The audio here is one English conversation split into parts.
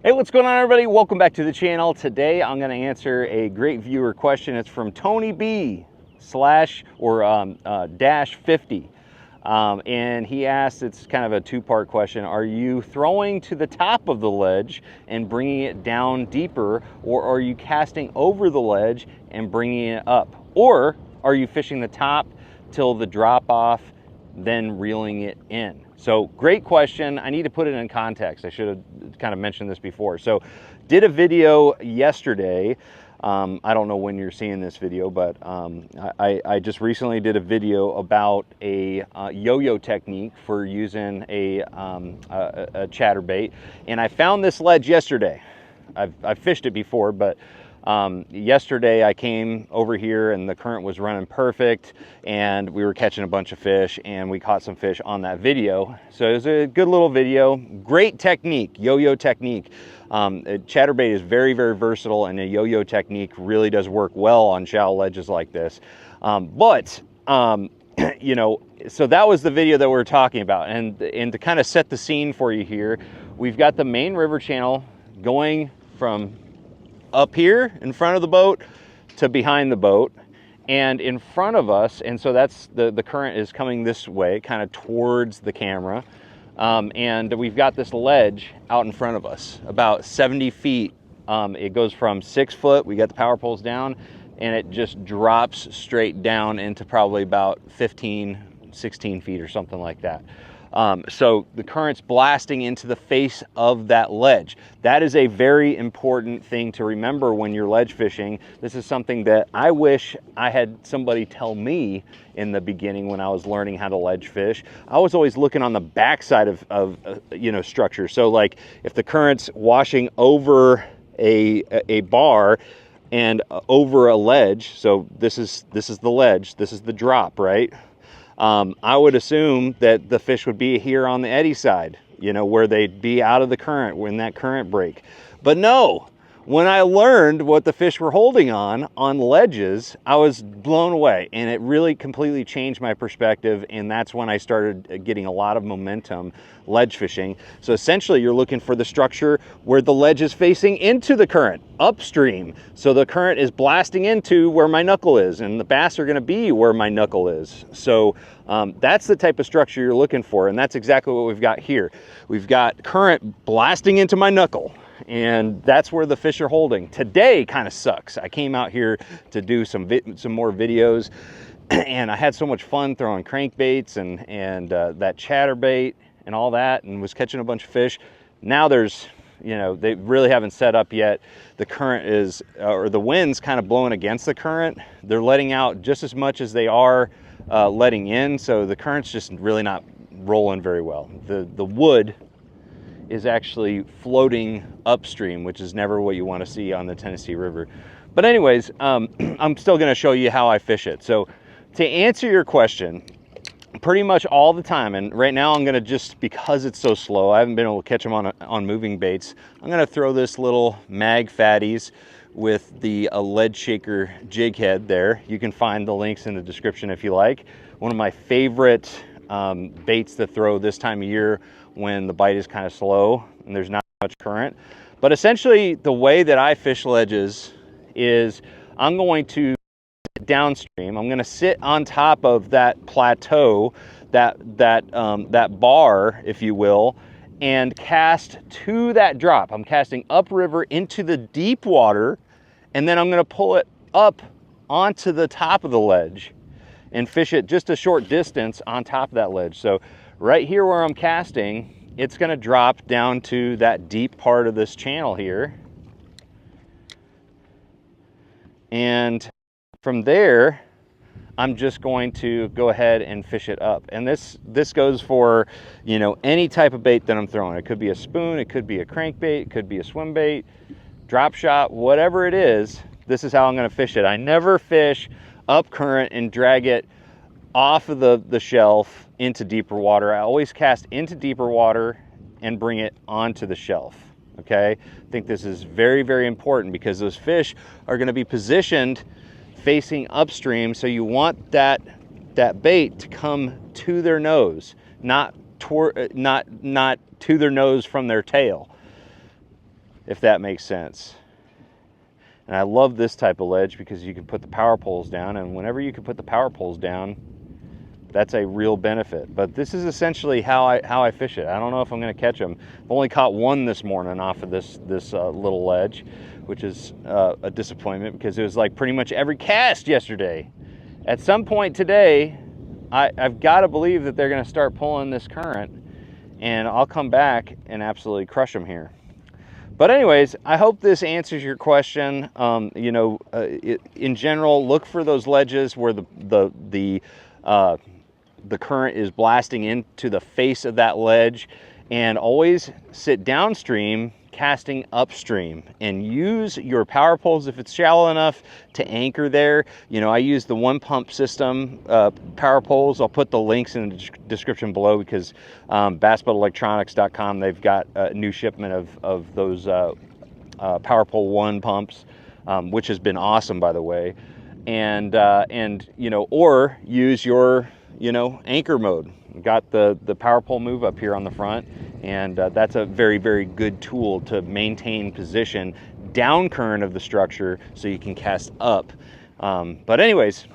Hey, what's going on, everybody? Welcome back to the channel. Today I'm going to answer a great viewer question. It's from Tony B dash 50. And he asked, it's kind of a two-part question. Are you throwing to the top of the ledge and bringing it down deeper, or are you casting over the ledge and bringing it up? Or are you fishing the top till the drop off, then reeling it in? So great question. I need to put it in context. I should have kind of mentioned this before. So did a video yesterday. I don't know when you're seeing this video, but I just recently did a video about a yo-yo technique for using a chatterbait. And I found this ledge yesterday. I've fished it before, but yesterday I came over here and the current was running perfect and we were catching a bunch of fish, and we caught some fish on that video. So it was a good little video. Great technique, yo-yo technique. Chatterbait is very, very versatile, and a yo-yo technique really does work well on shallow ledges like this. You know, so that was the video that we were talking about. And to kind of set the scene for you here, we've got the main river channel going from up here in front of the boat to behind the boat, and in front of us, and so that's the current is coming this way, kind of towards the camera, and we've got this ledge out in front of us about 70 feet. It goes from 6 foot, we got the power poles down, and it just drops straight down into probably about 15, 16 feet or something like that. So the current's blasting into the face of that ledge. That is a very important thing to remember when you're ledge fishing. This is something that I wish I had somebody tell me in the beginning when I was learning how to ledge fish. I was always looking on the backside of you know, structure. So like if the current's washing over a bar and over a ledge, so this is the ledge, this is the drop, right? I would assume that the fish would be here on the eddy side, you know, where they'd be out of the current when that current break. But no, when I learned what the fish were holding on ledges, I was blown away, and it really completely changed my perspective. And that's when I started getting a lot of momentum ledge fishing. So essentially you're looking for the structure where the ledge is facing into the current upstream. So the current is blasting into where my knuckle is, and the bass are going to be where my knuckle is. So that's the type of structure you're looking for. And that's exactly what we've got here. We've got current blasting into my knuckle, and that's where the fish are holding. Today kind of sucks. I came out here to do some more videos, and I had so much fun throwing crankbaits and that chatterbait and all that, and was catching a bunch of fish. Now there's, you know, they really haven't set up yet. The current is, or the wind's kind of blowing against the current. They're letting out just as much as they are letting in, so the current's just really not rolling very well. The wood is actually floating upstream, which is never what you want to see on the Tennessee River. But anyways, I'm still going to show you how I fish it. So to answer your question, pretty much all the time, and right now I'm going to, just because it's so slow, I haven't been able to catch them on moving baits, I'm going to throw this little mag fatties with the lead shaker jig head there. You can find the links in the description if you like. One of my favorite baits to throw this time of year when the bite is kind of slow and there's not much current. But essentially the way that I fish ledges is I'm going to sit downstream. I'm going to sit on top of that plateau, that bar, if you will, and cast to that drop. I'm casting upriver into the deep water, and then I'm going to pull it up onto the top of the ledge and fish it just a short distance on top of that ledge. So right here where I'm casting, it's going to drop down to that deep part of this channel here. And from there, I'm just going to go ahead and fish it up. And this goes for, you know, any type of bait that I'm throwing. It could be a spoon, it could be a crankbait, it could be a swim bait, drop shot, whatever it is, this is how I'm going to fish it. I never fish up current and drag it off of the shelf into deeper water. I always cast into deeper water and bring it onto the shelf. Okay, I think this is very, very important because those fish are going to be positioned facing upstream, so you want that bait to come to their nose, not to their nose from their tail. if that makes sense. And I love this type of ledge because you can put the power poles down, and whenever you can put the power poles down, that's a real benefit. But this is essentially how I fish it. I don't know if I'm going to catch them. I've only caught one this morning off of this little ledge, which is a disappointment because it was like pretty much every cast yesterday. At some point today, I've got to believe that they're going to start pulling this current, and I'll come back and absolutely crush them here. But anyways, I hope this answers your question. You know, in general, look for those ledges where the current is blasting into the face of that ledge, and always sit downstream casting upstream, and use your power poles if it's shallow enough to anchor there. You know, I use the one pump system power poles. I'll put the links in the description below because bassboatelectronics.com, they've got a new shipment of those power pole one pumps, which has been awesome, by the way. And you know, or use your, you know, anchor mode. Got the power pole move up here on the front, and that's a very, very good tool to maintain position down current of the structure so you can cast up. But anyways,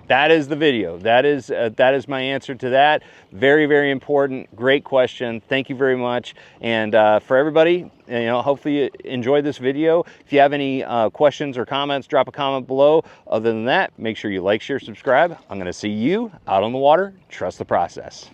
that is the video. That is my answer to that. Very, very important. Great question. Thank you very much. And for everybody, you know, hopefully you enjoyed this video. If you have any questions or comments, drop a comment below. Other than that, make sure you like, share, subscribe. I'm going to see you out on the water. Trust the process.